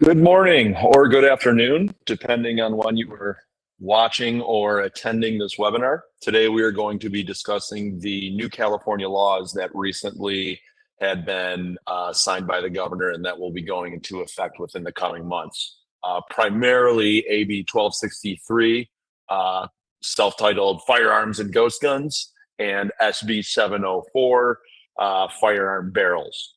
Good morning or good afternoon, depending on when you are watching or attending this webinar. Today, we are going to be discussing the new California laws that recently had been signed by the governor and that will be going into effect within the coming months. Primarily AB-1263, self-titled Firearms and Ghost Guns, and SB-704, Firearm Barrels.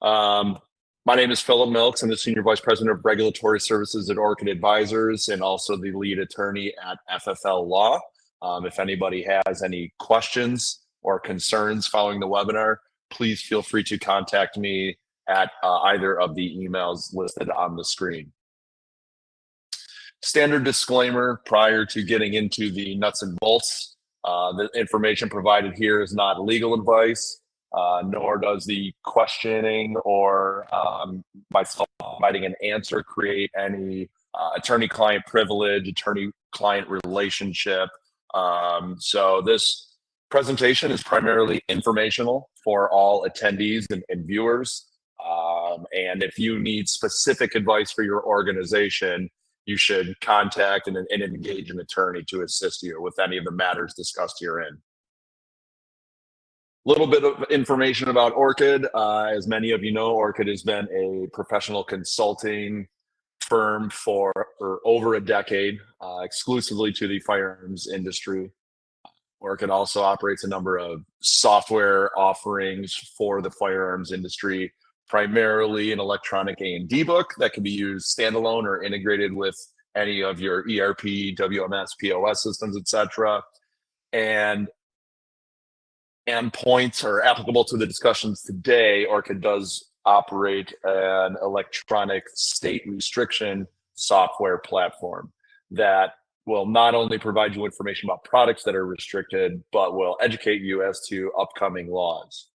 My name is Philip Milks. I'm the Senior Vice President of Regulatory Services at Orchid Advisors and also the lead attorney at FFL Law. If anybody has any questions or concerns following the webinar, please feel free to contact me at either of the emails listed on the screen. Standard disclaimer prior to getting into the nuts and bolts. The information provided here is not legal advice. Nor does the questioning or myself providing an answer create any attorney-client privilege, attorney-client relationship. So this presentation is primarily informational for all attendees and viewers. And if you need specific advice for your organization, you should contact and engage an attorney to assist you with any of the matters discussed herein. Little bit of information about Orchid. As many of you know, Orchid has been a professional consulting firm for over a decade, exclusively to the firearms industry. Orchid also operates a number of software offerings for the firearms industry, primarily an electronic A&D book that can be used standalone or integrated with any of your ERP, WMS, POS systems, etc. And points are applicable to the discussions today. Orchid does operate an electronic state restriction software platform that will not only provide you information about products that are restricted, but will educate you as to upcoming laws.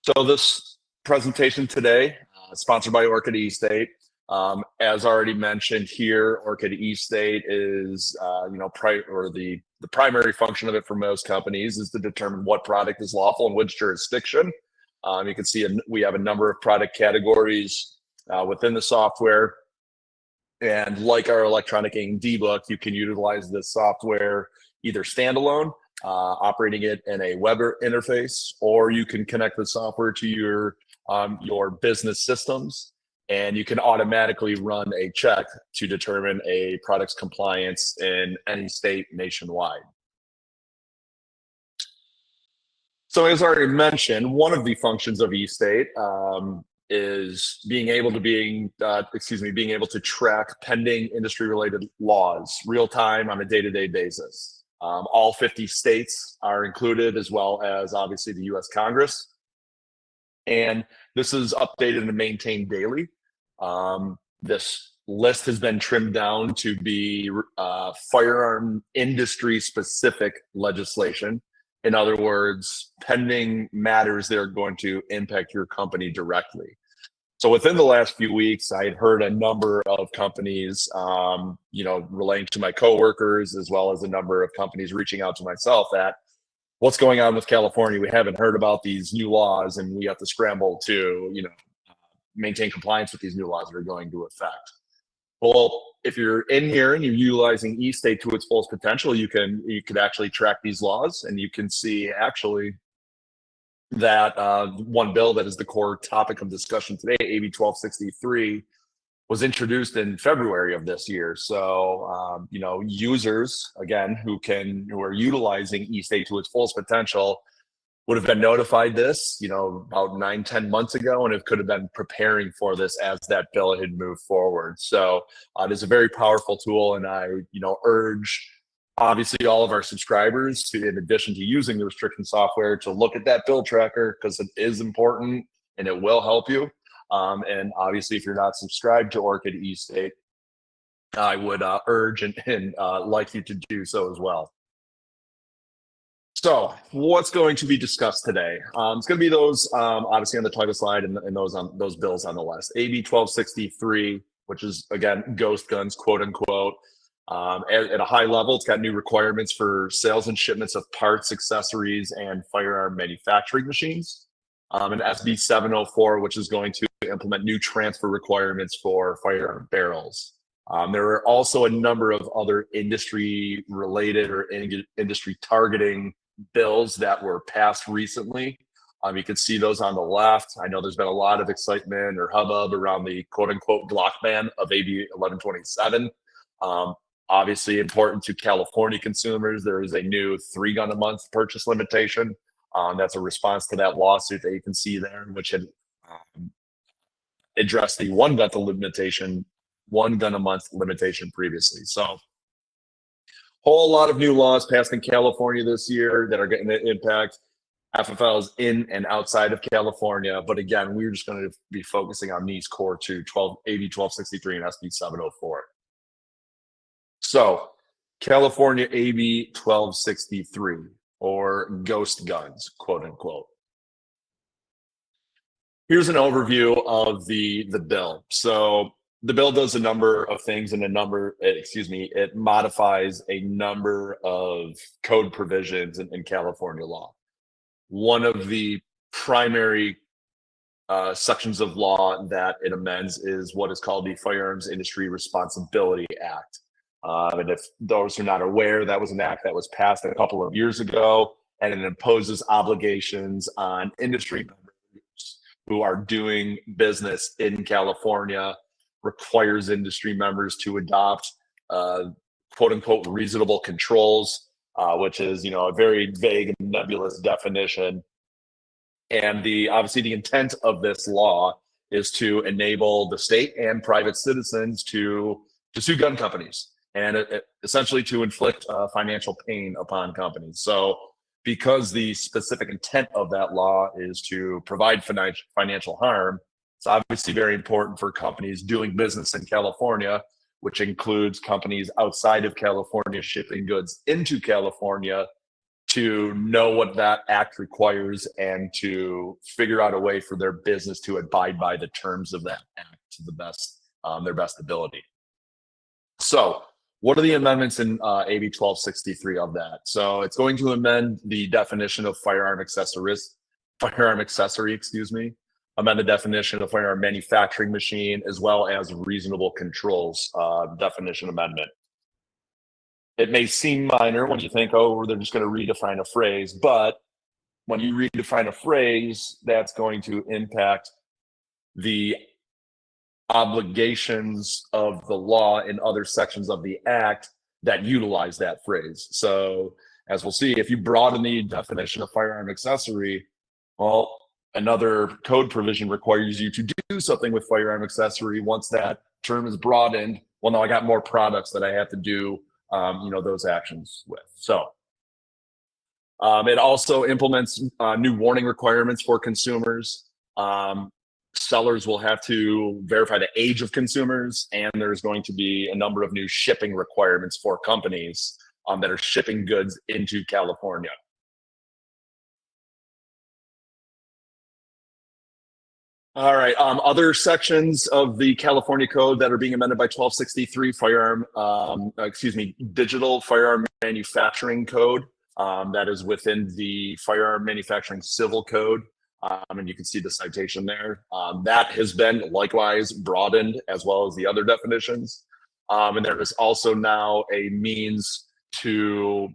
So this presentation today, sponsored by Orchid eState. As already mentioned here, Orchid eState is, the primary function of it for most companies is to determine what product is lawful in which jurisdiction. You can see we have a number of product categories within the software. And like our electronic A&D book, you can utilize this software either standalone, operating it in a web interface, or you can connect the software to your business systems. And you can automatically run a check to determine a product's compliance in any state nationwide. So as I already mentioned, one of the functions of eState is being able to track pending industry-related laws real time on a day-to-day basis. All 50 states are included, as well as obviously the U.S. Congress. And this is updated and maintained daily. This list has been trimmed down to be firearm industry specific legislation. In other words, pending matters that are going to impact your company directly. So within the last few weeks, I had heard a number of companies, relating to my coworkers, as well as a number of companies reaching out to myself that what's going on with California? We haven't heard about these new laws and we have to scramble to, maintain compliance with these new laws that are going to effect. Well, if you're in here and you're utilizing eState to its fullest potential, you could actually track these laws, and you can see actually that one bill that is the core topic of discussion today, AB-1263, was introduced in February of this year. So, users, again, who are utilizing eState to its fullest potential would have been notified this, about 9-10 months ago, and it could have been preparing for this as that bill had moved forward. So it is a very powerful tool, and I, urge obviously all of our subscribers to, in addition to using the restriction software, to look at that bill tracker because it is important and it will help you. And obviously, if you're not subscribed to Orchid eState, I would urge and like you to do so as well. So what's going to be discussed today? It's going to be those obviously on the title slide and those bills on the list. AB-1263, which is, again, ghost guns, quote unquote. At a high level, it's got new requirements for sales and shipments of parts, accessories, and firearm manufacturing machines. and SB-704, which is going to implement new transfer requirements for firearm barrels. There are also a number of other industry-related or industry-targeting bills that were passed recently. You can see those on the left. I know there's been a lot of excitement or hubbub around the quote-unquote Glock ban of AB-1127. Obviously important to California consumers. There is a new 3-gun-a-month purchase limitation. That's a response to that lawsuit that you can see there, which had addressed the 1-gun-a-month limitation previously. So, whole lot of new laws passed in California this year that are going to impact FFLs in and outside of California. But again, we're just going to be focusing on these core two, AB-1263 and SB-704. So, California AB-1263, or ghost guns, quote unquote. Here's an overview of the bill. So the bill does a number of things and it modifies a number of code provisions in California law. One of the primary sections of law that it amends is what is called the Firearms Industry Responsibility Act. And if those are not aware, that was an act that was passed a couple of years ago, and it imposes obligations on industry members who are doing business in California, requires industry members to adopt quote unquote reasonable controls, which is, a very vague and nebulous definition. And obviously the intent of this law is to enable the state and private citizens to sue gun companies and essentially to inflict financial pain upon companies. So because the specific intent of that law is to provide financial harm, it's obviously very important for companies doing business in California, which includes companies outside of California shipping goods into California, to know what that act requires and to figure out a way for their business to abide by the terms of that act to the best, their best ability. So what are the amendments in AB 1263 of that? So it's going to amend the definition of firearm accessory, amend the definition of firearm manufacturing machine, as well as reasonable controls definition amendment. It may seem minor when you think, oh, they're just going to redefine a phrase, but when you redefine a phrase, that's going to impact the obligations of the law in other sections of the act that utilize that phrase. So as we'll see, if you broaden the definition of firearm accessory, well, another code provision requires you to do something with firearm accessory. Once that term is broadened, well, now I got more products that I have to do those actions with. So it also implements new warning requirements for consumers. Sellers will have to verify the age of consumers, and there's going to be a number of new shipping requirements for companies that are shipping goods into California. All right. Other sections of the California code that are being amended by 1263, digital firearm manufacturing code. That is within the firearm manufacturing civil code. And you can see the citation there. That has been likewise broadened as well as the other definitions. And there is also now a means to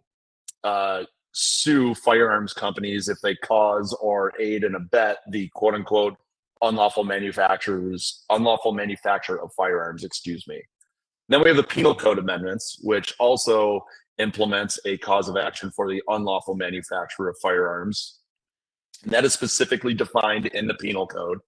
sue firearms companies if they cause or aid and abet the quote unquote unlawful manufacture of firearms, Then we have the penal code amendments, which also implements a cause of action for the unlawful manufacture of firearms. And that is specifically defined in the penal code.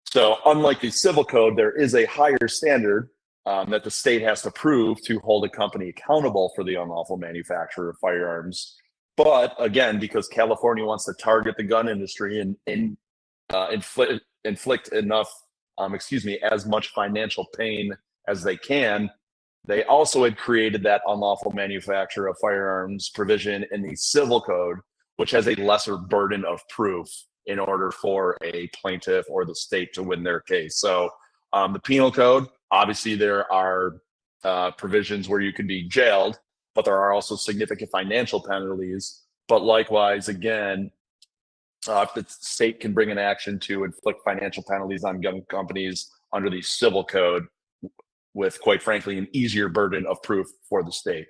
So unlike the civil code, there is a higher standard that the state has to prove to hold a company accountable for the unlawful manufacture of firearms. But again, because California wants to target the gun industry and inflict enough, as much financial pain as they can, they also had created that unlawful manufacture of firearms provision in the civil code, which has a lesser burden of proof in order for a plaintiff or the state to win their case. So the penal code, obviously there are provisions where you can be jailed, but there are also significant financial penalties. But likewise, again, The state can bring an action to inflict financial penalties on gun companies under the civil code, with, quite frankly, an easier burden of proof for the state.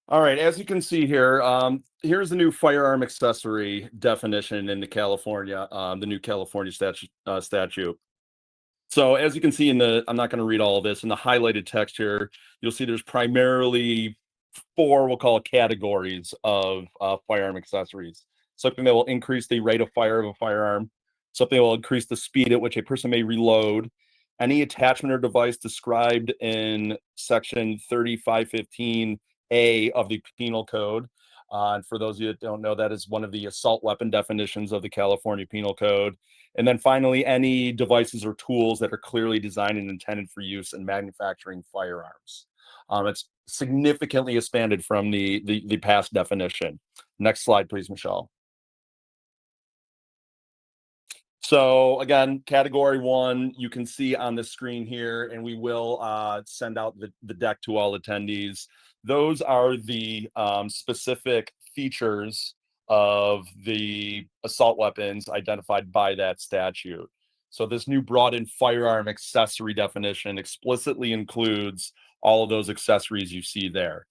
All right, as you can see here, here's the new firearm accessory definition in the California, the new California statute. So as you can see I'm not going to read all of this, in the highlighted text here, you'll see there's primarily four, we'll call it, categories of firearm accessories. Something that will increase the rate of fire of a firearm, something that will increase the speed at which a person may reload, any attachment or device described in section 3515A of the Penal Code. And for those of you that don't know, that is one of the assault weapon definitions of the California Penal Code. And then finally, any devices or tools that are clearly designed and intended for use in manufacturing firearms. It's significantly expanded from the past definition. Next slide, please, Michelle. So again, category one, you can see on the screen here, and we will send out the deck to all attendees. Those are the specific features of the assault weapons identified by that statute. So this new broadened firearm accessory definition explicitly includes all of those accessories you see there.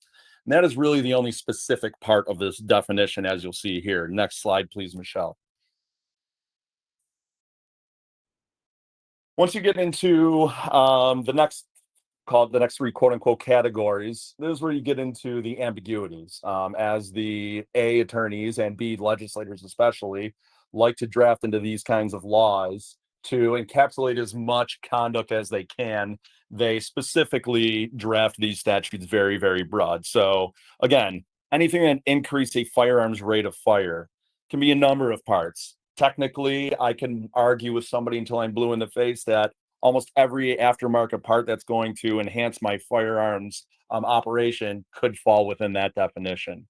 And that is really the only specific part of this definition, as you'll see here. Next slide, please, Michelle. Once you get into the next three quote unquote categories, this is where you get into the ambiguities. As the A, attorneys, and B, legislators especially, like to draft into these kinds of laws to encapsulate as much conduct as they can. They specifically draft these statutes very, very broad. So again, anything that increase a firearms rate of fire can be a number of parts. Technically, I can argue with somebody until I'm blue in the face that almost every aftermarket part that's going to enhance my firearms operation could fall within that definition.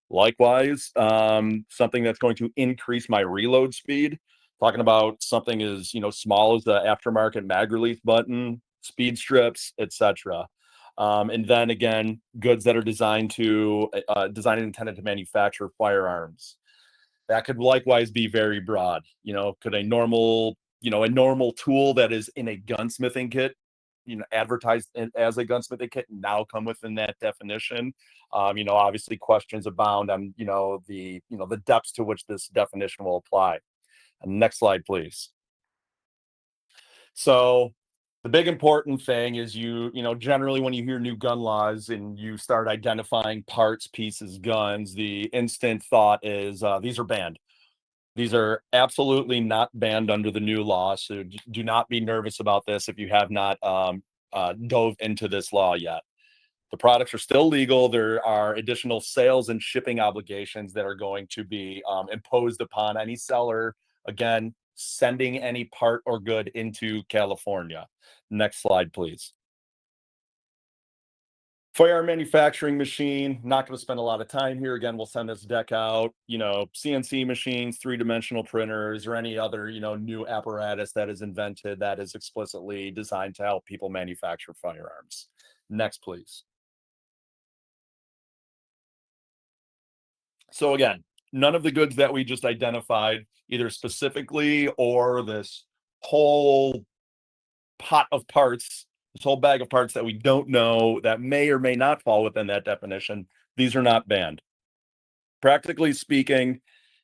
Likewise, something that's going to increase my reload speed, talking about something as small as the aftermarket mag release button, speed strips, etc. And then again, goods that are designed and intended to manufacture firearms. That could likewise be very broad. Could a normal tool that is in a gunsmithing kit, advertised as a gunsmithing kit, now come within that definition? Obviously questions abound on, the depths to which this definition will apply. Next slide, please. So the big important thing is generally when you hear new gun laws and you start identifying parts, pieces, guns, the instant thought is these are banned. These are absolutely not banned under the new law. So do not be nervous about this if you have not dove into this law yet. The products are still legal. There are additional sales and shipping obligations that are going to be imposed upon any seller, again, sending any part or good into California. Next slide, please. Firearm manufacturing machine, not going to spend a lot of time here. Again, we'll send this deck out. CNC machines, three-dimensional printers, or any other, new apparatus that is invented that is explicitly designed to help people manufacture firearms. Next, please. So again, none of the goods that we just identified, either specifically or this whole pot of parts, this whole bag of parts that we don't know that may or may not fall within that definition, these are not banned. Practically speaking,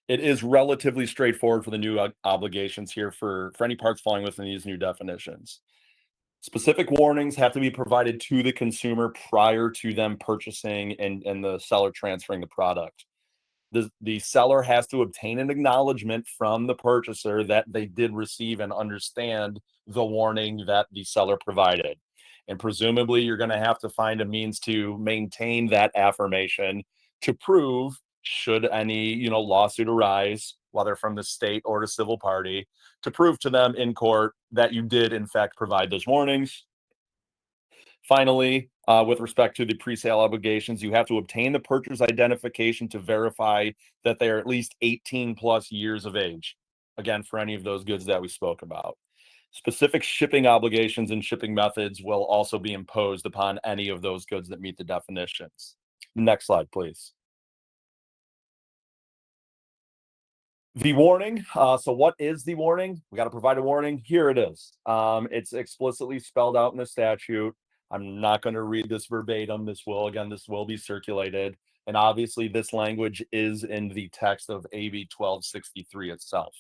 it is relatively straightforward for the new obligations here for any parts falling within these new definitions. Specific warnings have to be provided to the consumer prior to them purchasing and the seller transferring the product. The seller has to obtain an acknowledgement from the purchaser that they did receive and understand the warning that the seller provided. And presumably, you're going to have to find a means to maintain that affirmation to prove, should any lawsuit arise, whether from the state or the civil party, to prove to them in court that you did in fact provide those warnings. Finally, with respect to the pre-sale obligations, you have to obtain the purchaser identification to verify that they are at least 18 plus years of age. Again, for any of those goods that we spoke about. Specific shipping obligations and shipping methods will also be imposed upon any of those goods that meet the definitions. Next slide, please. The warning. So what is the warning? We got to provide a warning. Here it is. It's explicitly spelled out in the statute. I'm not going to read this verbatim. This will be circulated. And obviously this language is in the text of AB-1263 itself.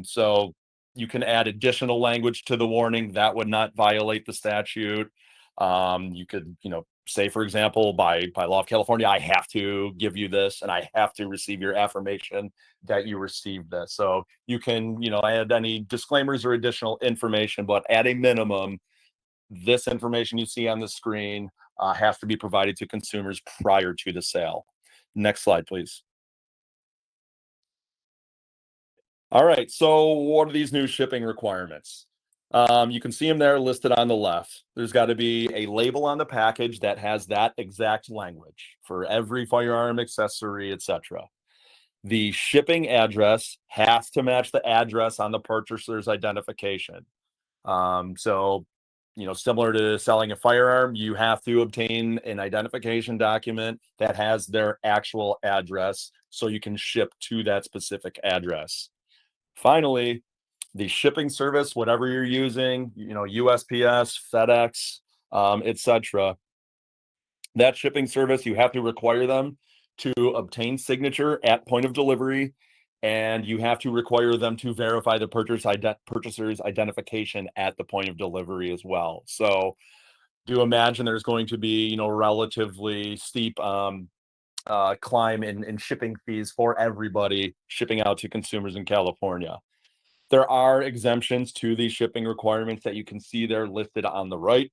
So you can add additional language to the warning that would not violate the statute. You could, say, for example, by law of California, I have to give you this and I have to receive your affirmation that you received this. So you can, add any disclaimers or additional information, but at a minimum, this information you see on the screen has to be provided to consumers prior to the sale. Next slide, please. All right, so what are these new shipping requirements? You can see them there listed on the left. There's got to be a label on the package that has that exact language for every firearm, accessory, etc. The shipping address has to match the address on the purchaser's identification. So, similar to selling a firearm, you have to obtain an identification document that has their actual address so you can ship to that specific address. Finally, the shipping service, whatever you're using, USPS, FedEx, etc. That shipping service, you have to require them to obtain signature at point of delivery, and you have to require them to verify the purchaser's identification at the point of delivery as well. So do imagine there's going to be, relatively steep climb in shipping fees for everybody shipping out to consumers in California. There are exemptions to these shipping requirements that you can see there listed on the right.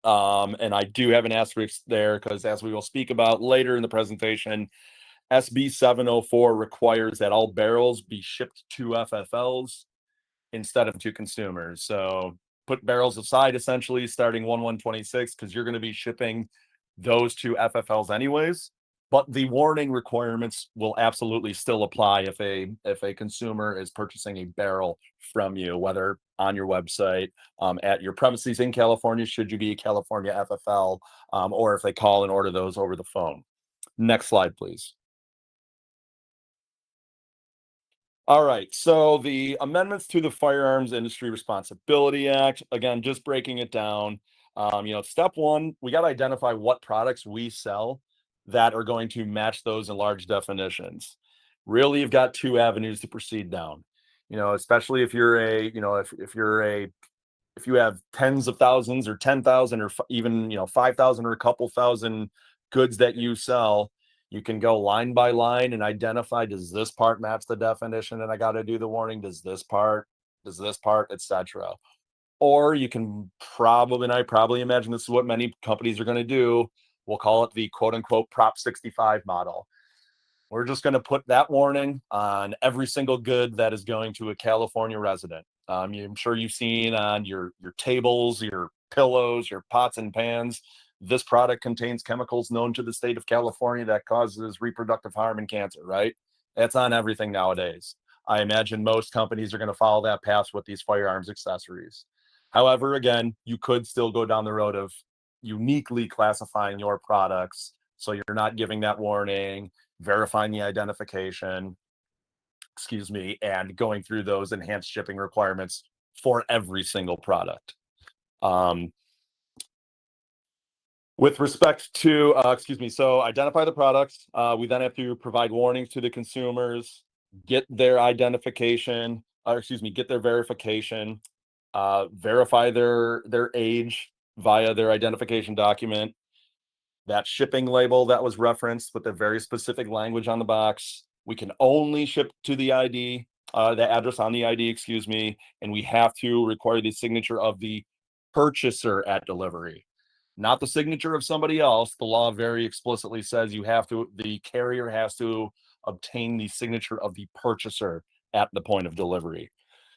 And I do have an asterisk there because, as we will speak about later in the presentation, SB-704 requires that all barrels be shipped to FFLs instead of to consumers. So put barrels aside, essentially, starting 1/1/26, because you're going to be shipping those to FFLs anyways. But the warning requirements will absolutely still apply if a consumer is purchasing a barrel from you, whether on your website, at your premises in California, should you be a California FFL, or if they call and order those over the phone. Next slide, please. All right, so the amendments to the Firearms Industry Responsibility Act, again, just breaking it down. Step one, we got to identify what products we sell that are going to match those enlarged definitions. Really, you've got two avenues to proceed down. Especially if you're if you have tens of thousands or 10,000 or even 5,000 or a couple thousand goods that you sell, you can go line by line and identify, does this part match the definition and I got to do the warning, does this part, etc. Or you can probably, and I probably imagine this is what many companies are going to do, we'll call it the quote unquote Prop 65 model. We're just going to put that warning on every single good that is going to a California resident. I'm sure you've seen on your tables, your pillows, your pots and pans, this product contains chemicals known to the state of California that causes reproductive harm and cancer, right? That's on everything nowadays. I imagine most companies are going to follow that path with these firearms accessories. However, again, you could still go down the road of uniquely classifying your products so you're not giving that warning, verifying the identification, and going through those enhanced shipping requirements for every single product. With respect to, so identify the products. We then have to provide warnings to the consumers, get their identification, get their verification, verify their age via their identification document, that shipping label that was referenced with the very specific language on the box. We can only ship to the ID, the address on the ID, and we have to require the signature of the purchaser at delivery, not the signature of somebody else. The law very explicitly says the carrier has to obtain the signature of the purchaser at the point of delivery.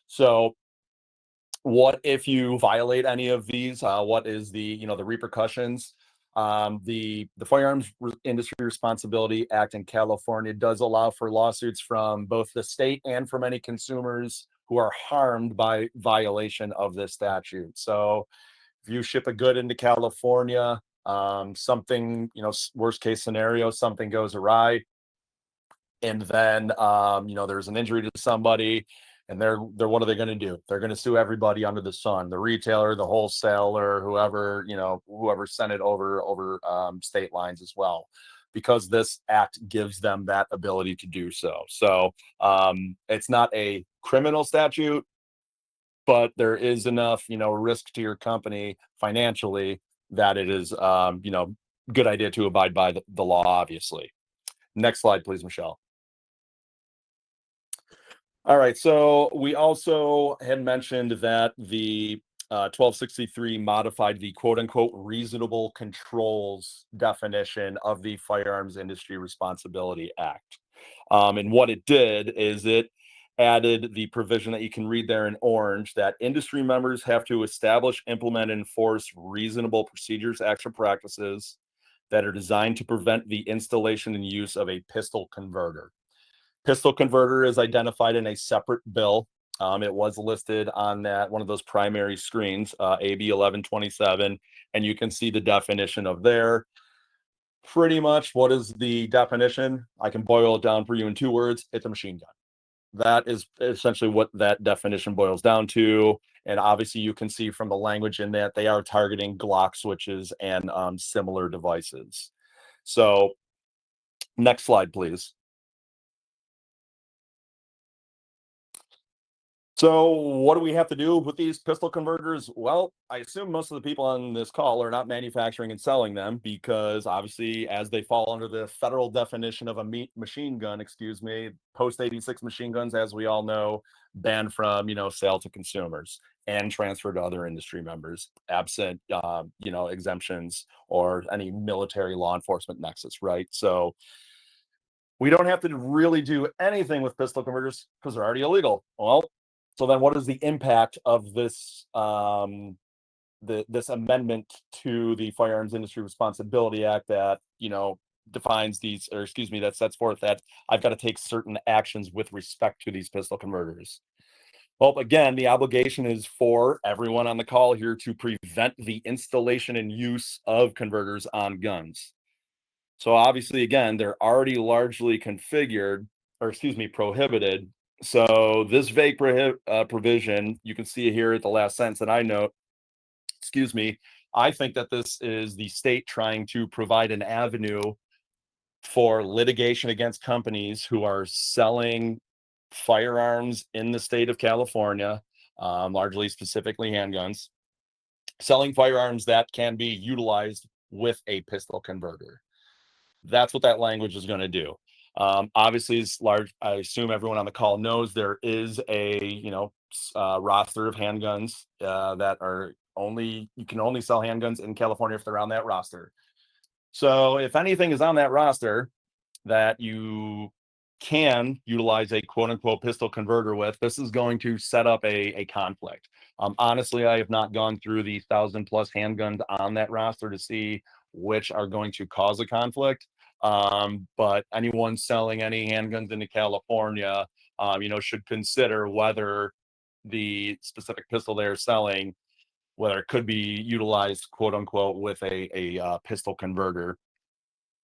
So what if you violate any of these? What is the repercussions? The Firearms Industry Responsibility Act in California does allow for lawsuits from both the state and from any consumers who are harmed by violation of this statute. So if you ship a good into California, something, worst case scenario, something goes awry, and then there's an injury to somebody, and they're what are they going to do? They're going to sue everybody under the sun, the retailer, the wholesaler, whoever sent it over state lines as well, because this act gives them that ability to do so. So it's not a criminal statute, but there is enough risk to your company financially that it is good idea to abide by the law, obviously. Next slide, please, Michelle. All right, so we also had mentioned that the 1263 modified the quote unquote reasonable controls definition of the Firearms Industry Responsibility Act. And what it did is it added the provision that you can read there in orange, that industry members have to establish, implement, and enforce reasonable procedures, acts, or practices that are designed to prevent the installation and use of a pistol converter. Pistol converter is identified in a separate bill. It was listed on that one of those primary screens, AB-1127, and you can see the definition of there. Pretty much, what is the definition? I can boil it down for you in 2 words. It's a machine gun. That is essentially what that definition boils down to. And obviously, you can see from the language in that they are targeting Glock switches and similar devices. So, next slide, please. So what do we have to do with these pistol converters? Well, I assume most of the people on this call are not manufacturing and selling them, because obviously, as they fall under the federal definition of a machine gun, post 86 machine guns, as we all know, banned from sale to consumers and transferred to other industry members, absent exemptions or any military law enforcement nexus, right? So we don't have to really do anything with pistol converters because they're already illegal. Well, so then what is the impact of this this amendment to the Firearms Industry Responsibility Act that defines these, or excuse me, that sets forth that I've got to take certain actions with respect to these pistol converters? Well, again, the obligation is for everyone on the call here to prevent the installation and use of converters on guns. So obviously, again, they're already largely prohibited. So this vague provision, you can see it here at the last sentence that I note, I think that this is the state trying to provide an avenue for litigation against companies who are selling firearms in the state of California, largely specifically handguns, selling firearms that can be utilized with a pistol converter. That's what that language is going to do. Obviously, it's large. I assume everyone on the call knows there is a roster of handguns that are you can only sell handguns in California if they're on that roster. So if anything is on that roster that you can utilize a quote unquote pistol converter with, this is going to set up a conflict. Honestly, I have not gone through the 1,000+ handguns on that roster to see which are going to cause a conflict. But anyone selling any handguns into California, should consider whether the specific pistol they're selling, whether it could be utilized, quote unquote, with a pistol converter,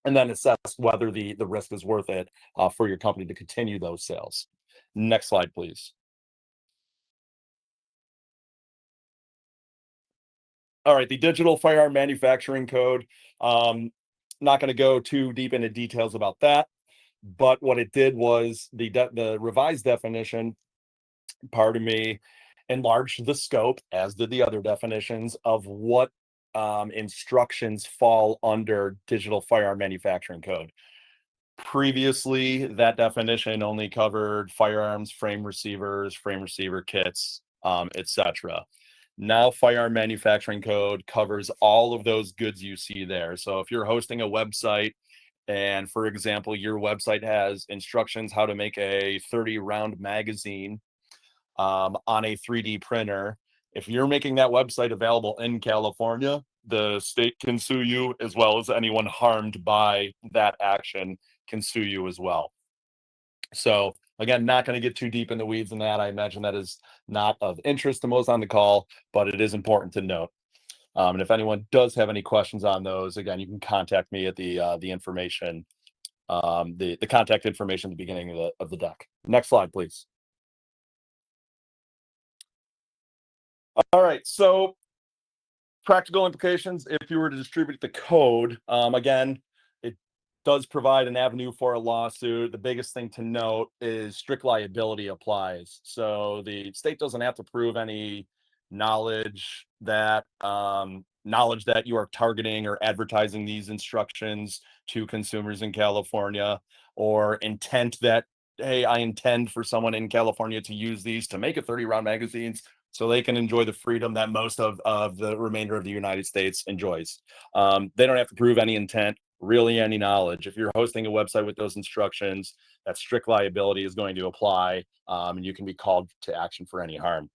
and then assess whether the risk is worth it for your company to continue those sales. Next slide, please. All right, the Digital Firearm Manufacturing Code. Not going to go too deep into details about that, but what it did was the revised definition, enlarged the scope, as did the other definitions, of what instructions fall under Digital Firearm Manufacturing Code. Previously, that definition only covered firearms, frame receivers, frame receiver kits, etc. Now, Firearm Manufacturing Code covers all of those goods you see there. So if you're hosting a website, and for example, your website has instructions how to make a 30-round magazine on a 3D printer, if you're making that website available in California, the state can sue you, as well as anyone harmed by that action can sue you as well. So again, not going to get too deep in the weeds in that. I imagine that is not of interest to most on the call, but it is important to note. And if anyone does have any questions on those, again, you can contact me at the information the contact information at the beginning of the deck. Next slide, please. All right, so practical implications. If you were to distribute the code, again, it does provide an avenue for a lawsuit. The biggest thing to note is strict liability applies. So the state doesn't have to prove any knowledge that you are targeting or advertising these instructions to consumers in California, or intent that, hey, I intend for someone in California to use these to make a 30-round magazines so they can enjoy the freedom that most of the remainder of the United States enjoys. They don't have to prove any intent, really any knowledge. If you're hosting a website with those instructions, that strict liability is going to apply, and you can be called to action for any harm.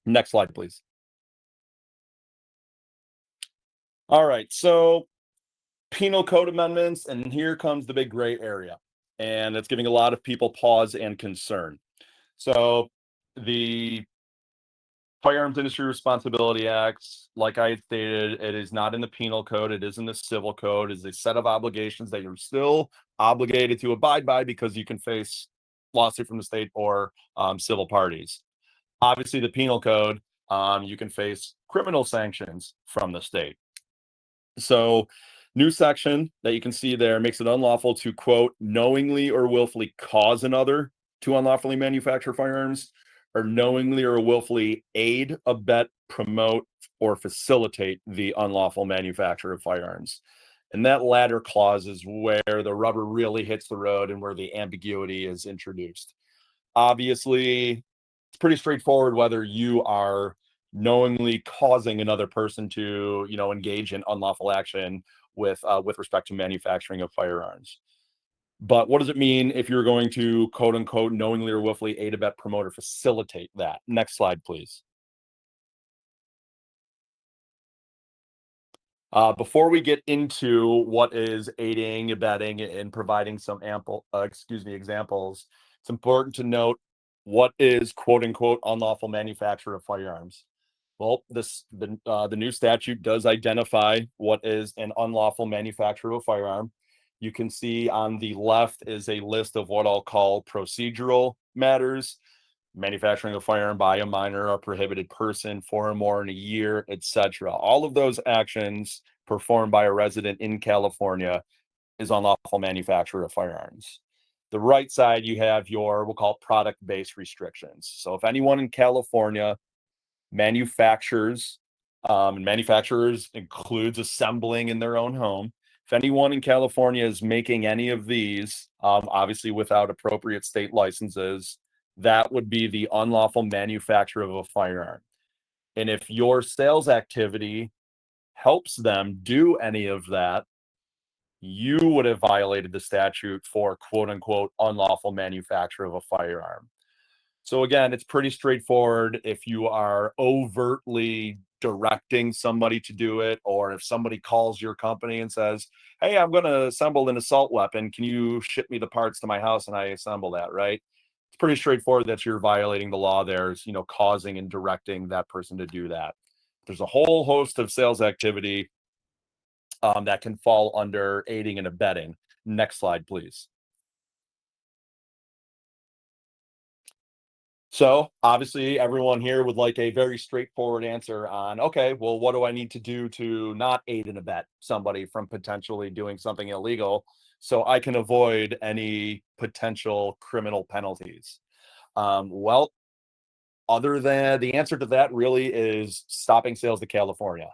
Next slide, please. All right, so penal code amendments, and here comes the big gray area, and it's giving a lot of people pause and concern. So the Firearms Industry Responsibility Act, like I had stated, it is not in the penal code, it is in the civil code. It is a set of obligations that you're still obligated to abide by because you can face lawsuit from the state or civil parties. Obviously, the penal code, you can face criminal sanctions from the state. So, new section that you can see there makes it unlawful to, quote, knowingly or willfully cause another to unlawfully manufacture firearms, or knowingly or willfully aid, abet, promote, or facilitate the unlawful manufacture of firearms. And that latter clause is where the rubber really hits the road and where the ambiguity is introduced. Obviously, it's pretty straightforward whether you are knowingly causing another person to, engage in unlawful action with respect to manufacturing of firearms. But what does it mean if you're going to, quote unquote, knowingly or willfully aid, abet, promote, or facilitate that? Next slide, please. Before we get into what is aiding, abetting, and providing some examples, it's important to note what is, quote unquote, unlawful manufacture of firearms. Well, the new statute does identify what is an unlawful manufacture of a firearm. You can see on the left is a list of what I'll call procedural matters: manufacturing a firearm by a minor or prohibited person, 4 or more in a year, etc. All of those actions performed by a resident in California is unlawful manufacture of firearms. The right side, you have your, we'll call it product-based restrictions. So if anyone in California manufactures, and manufacturers includes assembling in their own home, if anyone in California is making any of these, obviously without appropriate state licenses, that would be the unlawful manufacture of a firearm. And if your sales activity helps them do any of that, you would have violated the statute for, quote unquote, unlawful manufacture of a firearm. So again, it's pretty straightforward. If you are overtly directing somebody to do it, or if somebody calls your company and says, hey, I'm going to assemble an assault weapon, can you ship me the parts to my house and I assemble that, right? It's pretty straightforward that you're violating the law. There's, causing and directing that person to do that. There's a whole host of sales activity that can fall under aiding and abetting. Next slide, please. So obviously everyone here would like a very straightforward answer on, okay, well, what do I need to do to not aid and abet somebody from potentially doing something illegal so I can avoid any potential criminal penalties? Well, other than the answer to that really is stopping sales to California.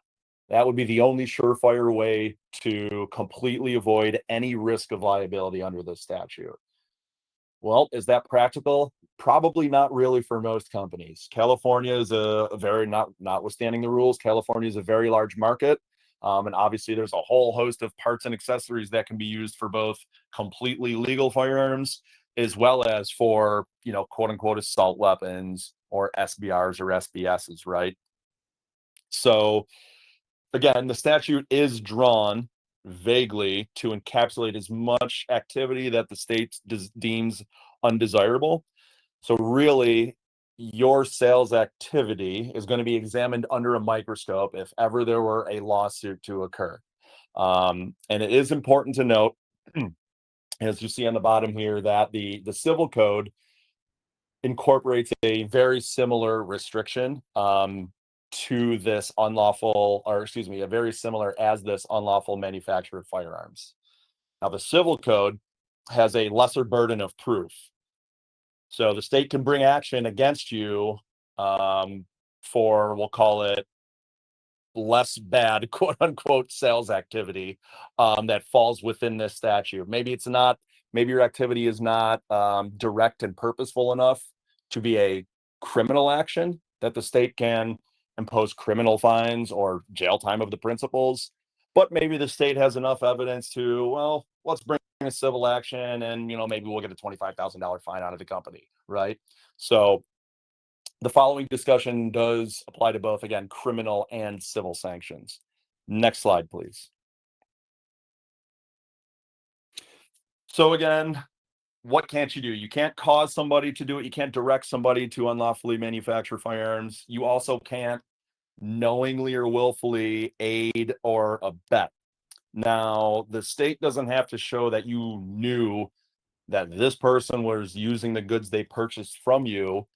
That would be the only surefire way to completely avoid any risk of liability under this statute. Well, is that practical? Probably not really for most companies. California is a very, notwithstanding the rules, California is a very large market. And obviously there's a whole host of parts and accessories that can be used for both completely legal firearms as well as for, quote unquote, assault weapons or SBRs or SBSs, right? So again, the statute is drawn vaguely to encapsulate as much activity that the state deems undesirable. So really, your sales activity is going to be examined under a microscope if ever there were a lawsuit to occur. And it is important to note as you see on the bottom here, that the civil code incorporates a very similar restriction to this unlawful, or excuse me, a very similar as this unlawful manufacture of firearms. Now, the civil code has a lesser burden of proof. So the state can bring action against you for, we'll call it, less bad, quote unquote, sales activity that falls within this statute. Maybe it's not, maybe your activity is not direct and purposeful enough to be a criminal action that the state can impose criminal fines or jail time of the principals. But maybe the state has enough evidence to, well, let's bring a civil action and, maybe we'll get a $25,000 fine out of the company, right? So the following discussion does apply to both, again, criminal and civil sanctions. Next slide, please. So again, what can't you do? You can't cause somebody to do it. You can't direct somebody to unlawfully manufacture firearms. You also can't knowingly or willfully aid or abet. Now, the state doesn't have to show that you knew that this person was using the goods they purchased from you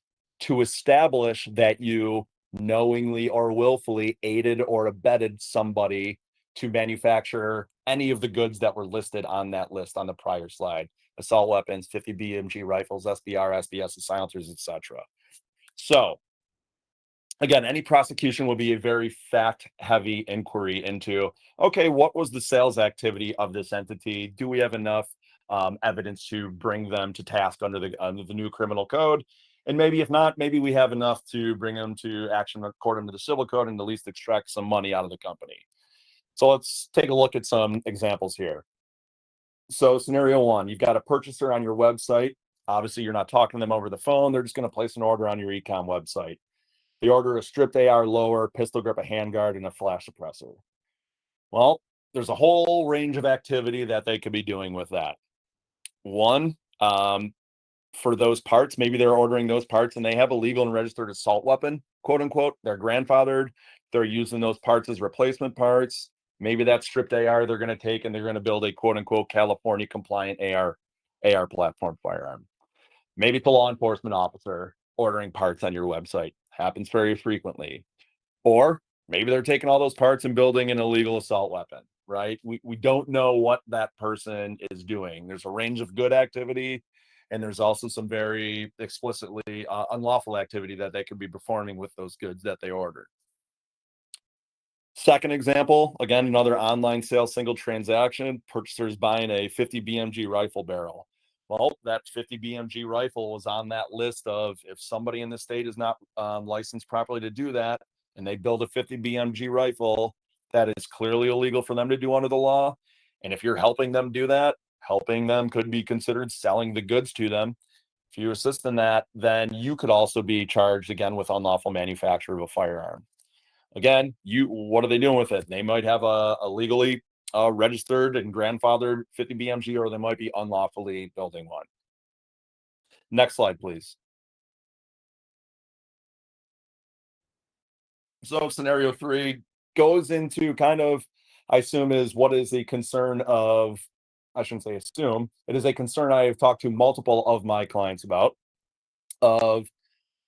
to establish that you knowingly or willfully aided or abetted somebody to manufacture any of the goods that were listed on that list on the prior slide: assault weapons, 50 BMG rifles, SBR, SBS, silencers, etc. So again, any prosecution will be a very fact-heavy inquiry into, okay, what was the sales activity of this entity? Do we have enough evidence to bring them to task under the new criminal code? And maybe if not, maybe we have enough to bring them to action according to the civil code and at least extract some money out of the company. So let's take a look at some examples here. So scenario one, you've got a purchaser on your website. Obviously, you're not talking to them over the phone. They're just going to place an order on your e-com website. They order a stripped AR lower, pistol grip, a handguard, and a flash suppressor. Well, there's a whole range of activity that they could be doing with that. One, for those parts, maybe they're ordering those parts and they have a legal and registered assault weapon, quote unquote. They're grandfathered. They're using those parts as replacement parts. Maybe that stripped AR they're going to take and they're going to build a quote unquote California compliant AR platform firearm. Maybe it's a law enforcement officer ordering parts on your website. Happens very frequently. Or maybe they're taking all those parts and building an illegal assault weapon, right? We don't know what that person is doing. There's a range of good activity, and there's also some very explicitly unlawful activity that they could be performing with those goods that they ordered. Second example, again, another online sale, single transaction, purchasers buying a 50 BMG rifle barrel. Well, that 50 BMG rifle was on that list of, if somebody in the state is not licensed properly to do that, and they build a 50 BMG rifle, that is clearly illegal for them to do under the law. And if you're helping them do that, helping them could be considered selling the goods to them. If you assist in that, then you could also be charged again with unlawful manufacture of a firearm. Again, what are they doing with it? They might have a legally registered and grandfathered 50 BMG, or they might be unlawfully building one. Next slide, please. So scenario three goes into kind of, I assume, is what is the concern of, I shouldn't say assume, it is a concern I have talked to multiple of my clients about, of,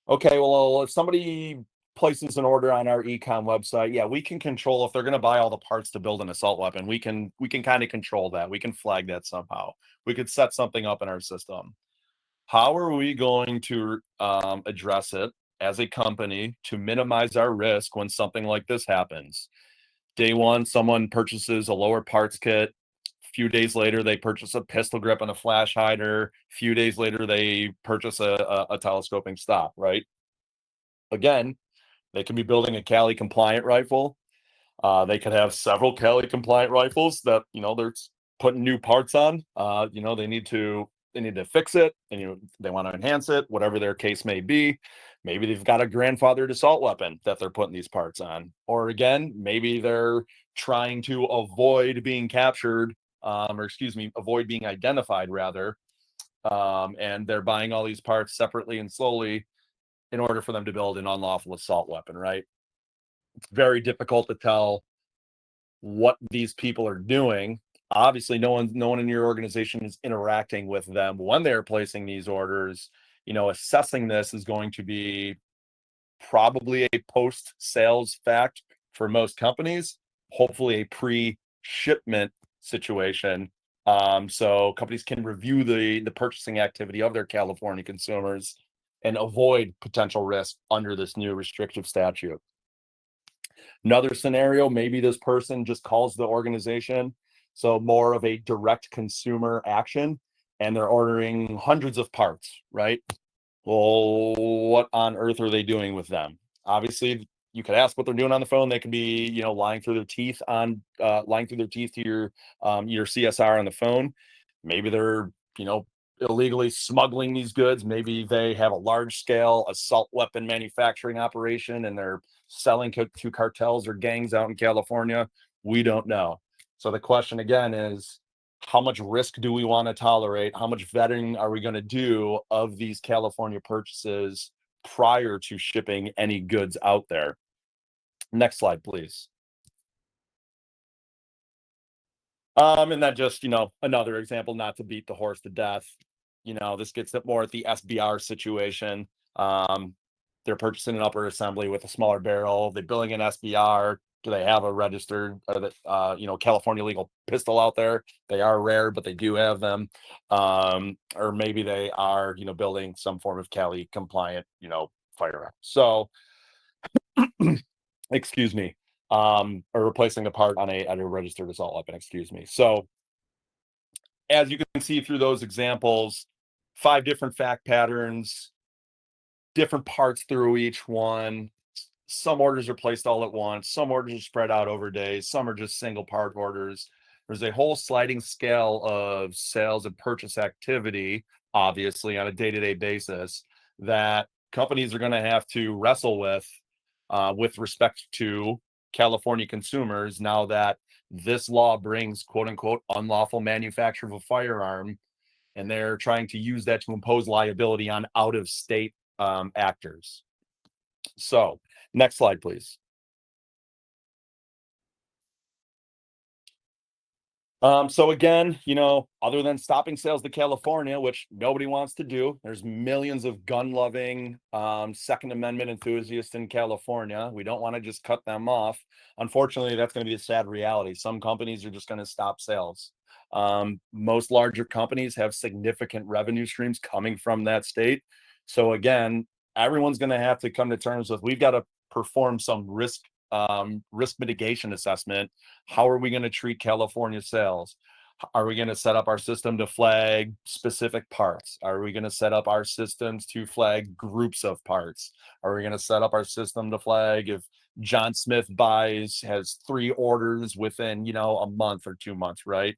okay, well, if somebody places an order on our e-com website, yeah, we can control if they're going to buy all the parts to build an assault weapon. We can kind of control that. We can flag that somehow. We could set something up in our system. How are we going to address it as a company to minimize our risk when something like this happens? Day one, someone purchases a lower parts kit. A few days later, they purchase a pistol grip and a flash hider. A few days later, they purchase a telescoping stock, right? Again, they can be building a Cali compliant rifle. They could have several Cali compliant rifles that, they're putting new parts on. They need to fix it, and they want to enhance it, whatever their case may be. Maybe they've got a grandfathered assault weapon that they're putting these parts on. Or again, maybe they're trying to avoid being captured, avoid being identified rather. And they're buying all these parts separately and slowly in order for them to build an unlawful assault weapon, right? It's very difficult to tell what these people are doing Obviously, no one in your organization is interacting with them when they're placing these orders. Assessing this is going to be probably a post-sales fact for most companies, hopefully a pre-shipment situation. So companies can review the purchasing activity of their California consumers and avoid potential risk under this new restrictive statute. Another scenario, maybe this person just calls the organization, so more of a direct consumer action, and they're ordering hundreds of parts, right? Well, what on earth are they doing with them? Obviously, you could ask what they're doing on the phone. They could be, lying through their teeth to your CSR on the phone. Maybe they're, illegally smuggling these goods. Maybe they have a large scale assault weapon manufacturing operation and they're selling to cartels or gangs out in California. We don't know. So the question again is, how much risk do we want to tolerate? How much vetting are we going to do of these California purchases prior to shipping any goods out there? Next slide, please. And then just, another example, not to beat the horse to death. This gets it more at the SBR situation. They're purchasing an upper assembly with a smaller barrel. They're building an SBR. Do they have a registered, California legal pistol out there? They are rare, but they do have them. Or maybe they are, building some form of Cali compliant, firearm. So, excuse me, or replacing the part on at a registered assault weapon. Excuse me. So, as you can see through those examples, 5 different fact patterns, different parts through each one. Some orders are placed all at once, some orders are spread out over days, some are just single part orders. There's a whole sliding scale of sales and purchase activity, obviously, on a day-to-day basis that companies are going to have to wrestle with respect to California consumers now that this law brings quote unquote unlawful manufacture of a firearm, and they're trying to use that to impose liability on out of state actors. So, next slide, please. So again, other than stopping sales to California, which nobody wants to do, there's millions of gun-loving, Second Amendment enthusiasts in California. We don't want to just cut them off. Unfortunately, that's going to be a sad reality. Some companies are just going to stop sales. Most larger companies have significant revenue streams coming from that state. So again, everyone's going to have to come to terms with, we've got to perform some risk mitigation assessment. How are we going to treat California sales? Are we going to set up our system to flag specific parts? Are we going to set up our systems to flag groups of parts? Are we going to set up our system to flag if John Smith has 3 orders within, a month or 2 months, right?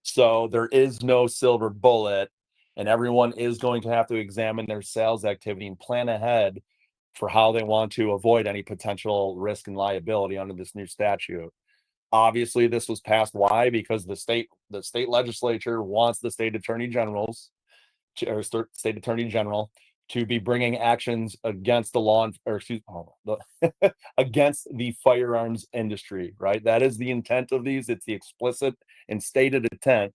So there is no silver bullet, and everyone is going to have to examine their sales activity and plan ahead for how they want to avoid any potential risk and liability under this new statute. Obviously, this was passed. Why? Because the state legislature wants the state attorney general to be bringing actions against against the firearms industry, right? That is the intent of these. It's the explicit and stated intent.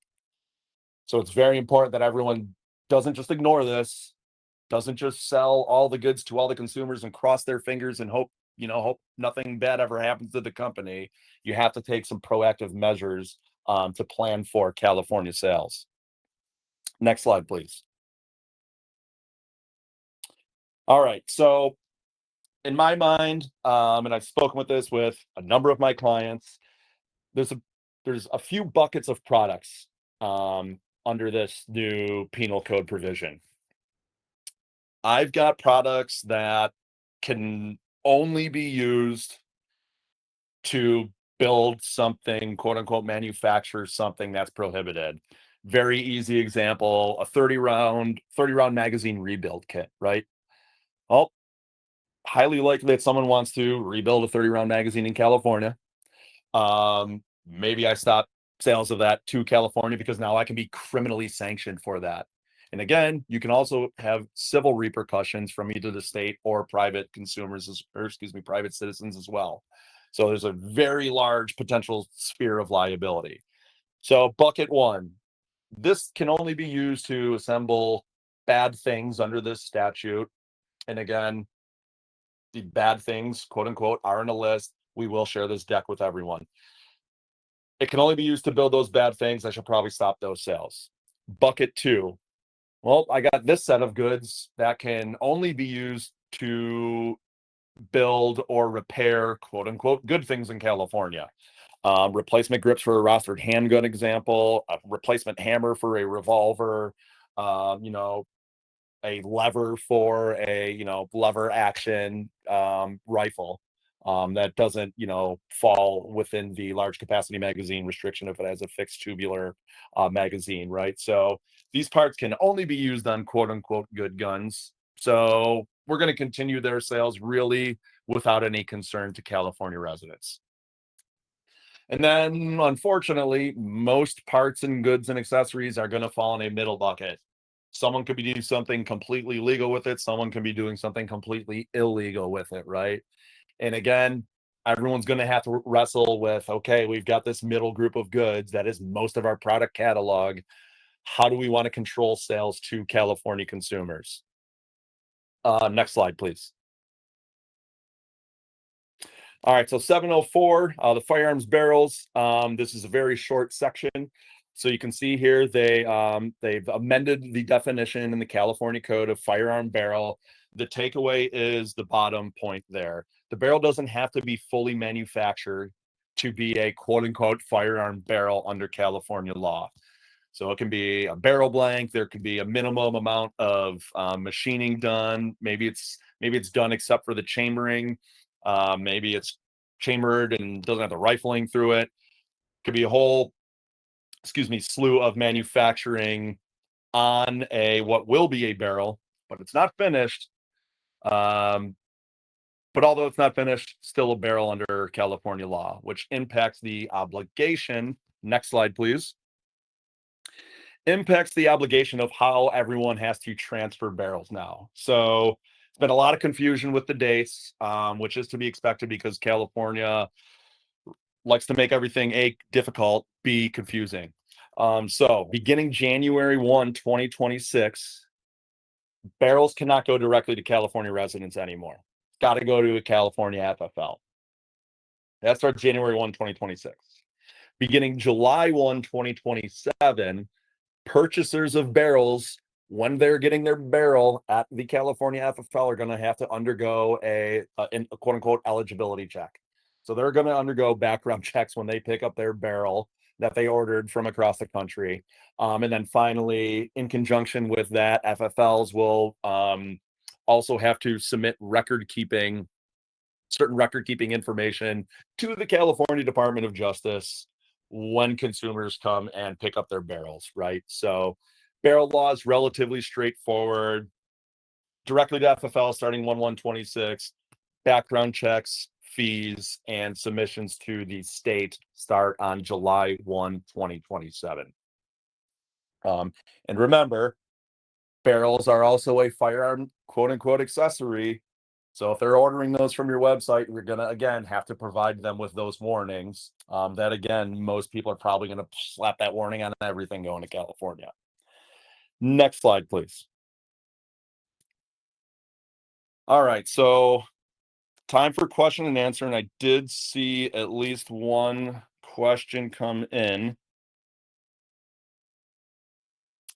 So it's very important that everyone doesn't just ignore this, doesn't just sell all the goods to all the consumers and cross their fingers and hope nothing bad ever happens to the company. You have to take some proactive measures to plan for California sales. Next slide, please. All right. So in my mind, and I've spoken with this with a number of my clients, there's a few buckets of products under this new penal code provision. I've got products that can only be used to build something, quote unquote, manufacture something that's prohibited. Very easy example, a 30 round magazine rebuild kit, right? Well, highly likely that someone wants to rebuild a 30 round magazine in California. Maybe I stop sales of that to California because now I can be criminally sanctioned for that. And again, you can also have civil repercussions from either the state or private consumers, private citizens as well. So there's a very large potential sphere of liability. So bucket one, this can only be used to assemble bad things under this statute. And again, the bad things, quote unquote, are in a list. We will share this deck with everyone. It can only be used to build those bad things. I should probably stop those sales. Bucket two. Well, I got this set of goods that can only be used to build or repair, quote unquote, good things in California. Replacement grips for a rostered handgun example, a replacement hammer for a revolver, you know, a lever for a, you know, lever action rifle that doesn't, you know, fall within the large capacity magazine restriction if it has a fixed tubular magazine, right? So these parts can only be used on quote unquote good guns. So we're going to continue their sales really without any concern to California residents. And then, unfortunately, most parts and goods and accessories are going to fall in a middle bucket. Someone could be doing something completely legal with it. Someone can be doing something completely illegal with it, right? And again, everyone's going to have to wrestle with, okay, we've got this middle group of goods that is most of our product catalog. How do we want to control sales to California consumers? Next slide, please. All right, so 704, the firearms barrels. This is a very short section. So you can see here they've amended the definition in the California Code of firearm barrel. The takeaway is the bottom point there. The barrel doesn't have to be fully manufactured to be a quote unquote firearm barrel under California law. So it can be a barrel blank. There could be a minimum amount of machining done. Maybe it's done except for the chambering. Maybe it's chambered and doesn't have the rifling through it. Could be a whole, slew of manufacturing on what will be a barrel, but it's not finished. But although it's not finished, still a barrel under California law, which impacts the obligation. Next slide, please. Impacts the obligation of how everyone has to transfer barrels now. So it's been a lot of confusion with the dates, which is to be expected because California likes to make everything difficult, confusing. So beginning January 1, 2026, barrels cannot go directly to California residents anymore. Got to go to a California FFL. That starts January 1, 2026. Beginning July 1, 2027, purchasers of barrels, when they're getting their barrel at the California FFL, are going to have to undergo a quote unquote eligibility check. So they're going to undergo background checks when they pick up their barrel that they ordered from across the country. And then finally, in conjunction with that, FFLs will also have to submit certain record keeping information to the California Department of Justice when consumers come and pick up their barrels, right? So barrel law is relatively straightforward. Directly to FFL starting 1/1/26. Background checks, fees, and submissions to the state start on July 1, 2027. And remember, barrels are also a firearm quote unquote accessory. So if they're ordering those from your website, you're going to, again, have to provide them with those warnings. That, again, most people are probably going to slap that warning on everything going to California. Next slide, please. All right, so time for question and answer. And I did see at least one question come in.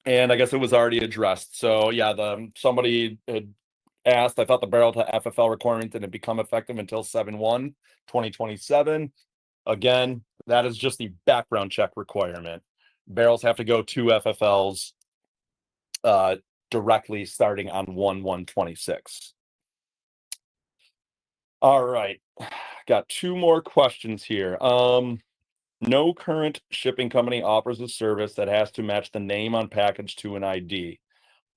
And I guess it was already addressed. So yeah, somebody had asked, I thought the barrel to FFL requirement didn't become effective until 7/1/2027. Again, that is just the background check requirement. Barrels have to go to FFLs directly starting on 1/1/26. All right, got two more questions here. No current shipping company offers a service that has to match the name on package to an ID.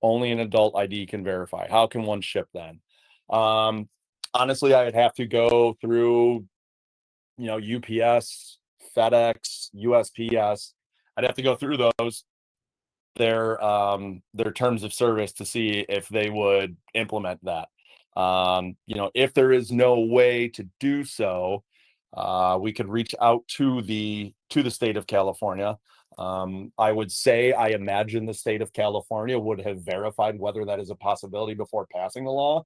Only an adult ID can verify. How can one ship then? Honestly, I'd have to go through, UPS, FedEx, USPS. I'd have to go through those, their terms of service to see if they would implement that. If there is no way to do so, We could reach out to the state of California. I would say, I imagine the state of California would have verified whether that is a possibility before passing the law,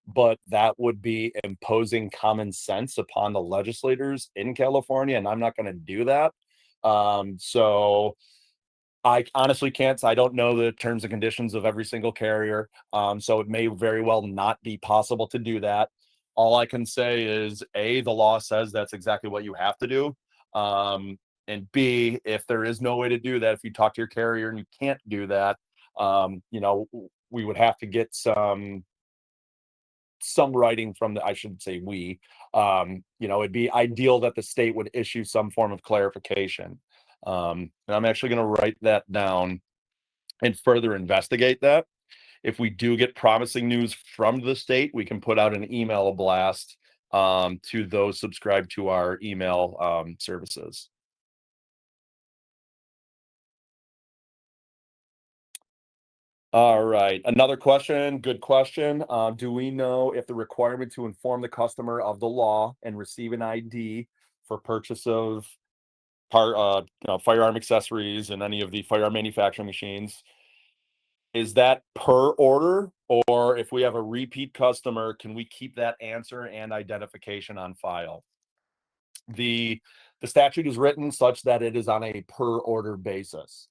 but that would be imposing common sense upon the legislators in California, and I'm not going to do that. So I honestly can't. I don't know the terms and conditions of every single carrier. So it may very well not be possible to do that. All I can say is A, the law says that's exactly what you have to do. And B, if there is no way to do that, if you talk to your carrier and you can't do that, we would have to get some writing from I shouldn't say we, it'd be ideal that the state would issue some form of clarification. And I'm actually going to write that down and further investigate that. If we do get promising news from the state, we can put out an email blast to those subscribed to our email services. All right, another question, good question. Do we know if the requirement to inform the customer of the law and receive an ID for purchase of firearm accessories and any of the firearm manufacturing machines, is that per order, or if we have a repeat customer, can we keep that answer and identification on file? The statute is written such that it is on a per order basis.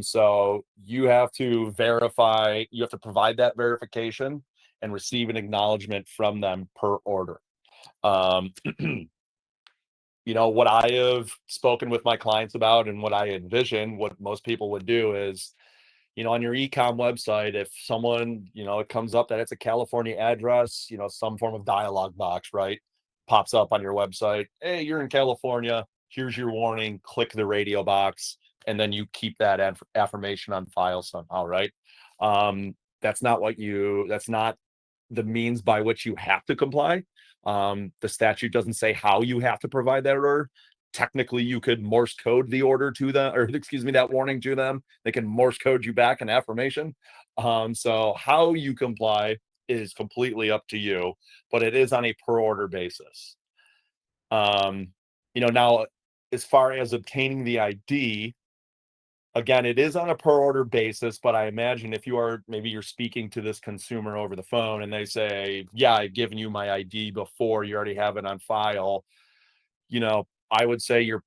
So you have to verify, you have to provide that verification and receive an acknowledgement from them per order. What I have spoken with my clients about and what I envision, what most people would do is, on your e-com website, if someone, it comes up that it's a California address, some form of dialog box, right? Pops up on your website. Hey, you're in California. Here's your warning. Click the radio box. And then you keep that affirmation on file somehow, right? That's not the means by which you have to comply. The statute doesn't say how you have to provide that order. Technically, you could Morse code the order to them, or excuse me, that warning to them. They can Morse code you back an affirmation. So how you comply is completely up to you, but it is on a per order basis. Now, as far as obtaining the ID, again, it is on a per order basis, but I imagine if you're speaking to this consumer over the phone and they say, yeah, I've given you my ID before, you already have it on file, I would say you're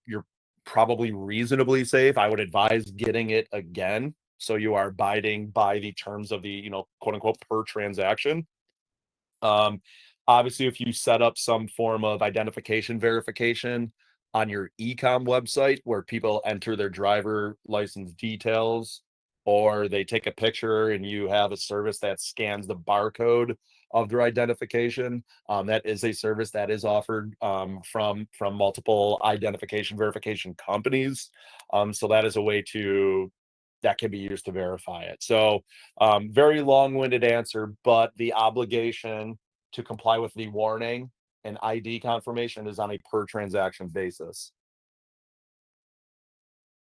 probably reasonably safe. I would advise getting it again, so you are abiding by the terms of the, quote unquote, per transaction. Obviously, if you set up some form of identification verification on your e-com website where people enter their driver license details, or they take a picture and you have a service that scans the barcode of their identification, that is a service that is offered from multiple identification verification companies. So that is a way that can be used to verify it. So very long-winded answer, but the obligation to comply with the warning and ID confirmation is on a per transaction basis.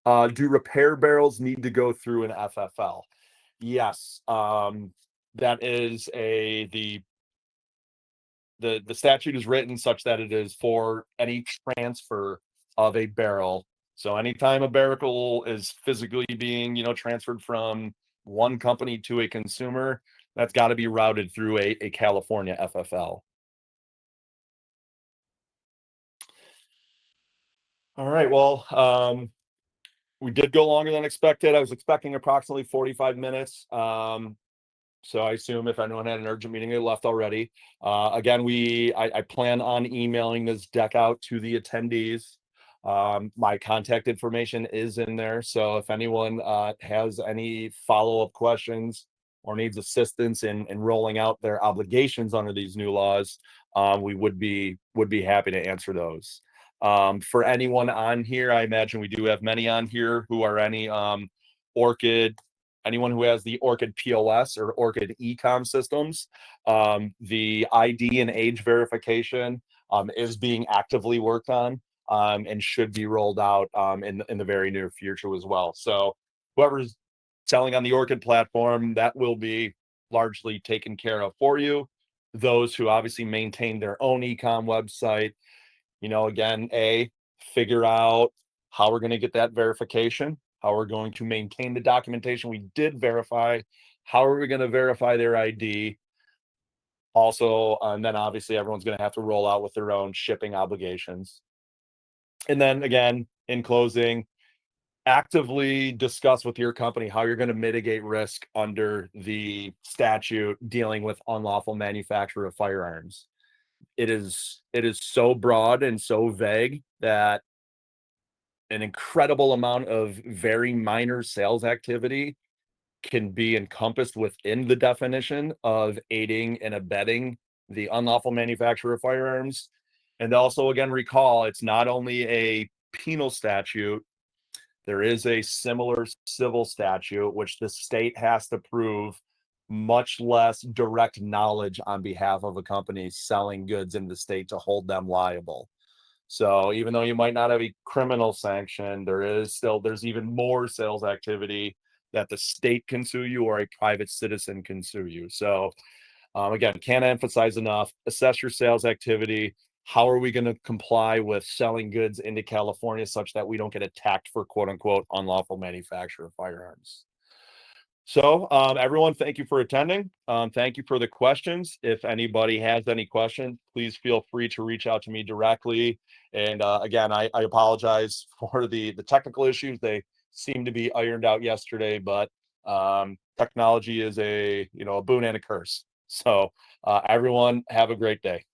Do repair barrels need to go through an FFL? Yes. That is the statute is written such that it is for any transfer of a barrel. So anytime a barrel is physically being, transferred from one company to a consumer, that's got to be routed through a California FFL. All right. Well, we did go longer than expected. I was expecting approximately 45 minutes. So I assume if anyone had an urgent meeting, they left already. Again, I plan on emailing this deck out to the attendees. My contact information is in there. So if anyone has any follow-up questions or needs assistance in rolling out their obligations under these new laws, we would be happy to answer those. For anyone on here, I imagine we do have many on here who are any anyone who has the Orchid POS or Orchid e-com systems. The ID and age verification is being actively worked on and should be rolled out in the very near future as well. So whoever's selling on the Orchid platform, that will be largely taken care of for you. Those who obviously maintain their own e-com website, again, figure out how we're going to get that verification, how we're going to maintain the documentation we did verify, how are we going to verify their ID. Also, and then obviously everyone's going to have to roll out with their own shipping obligations. And then again, in closing, actively discuss with your company how you're going to mitigate risk under the statute dealing with unlawful manufacture of firearms. It is so broad and so vague that an incredible amount of very minor sales activity can be encompassed within the definition of aiding and abetting the unlawful manufacture of firearms. And also, again, recall it's not only a penal statute, there is a similar civil statute, which the state has to prove much less direct knowledge on behalf of a company selling goods in the state to hold them liable. So even though you might not have a criminal sanction, there's even more sales activity that the state can sue you or a private citizen can sue you. So again, can't emphasize enough, assess your sales activity. How are we going to comply with selling goods into California such that we don't get attacked for quote unquote unlawful manufacture of firearms? So everyone, thank you for attending. Thank you for the questions. If anybody has any questions, please feel free to reach out to me directly. And again, I apologize for the technical issues. They seem to be ironed out yesterday, but technology is a boon and a curse. So everyone have a great day.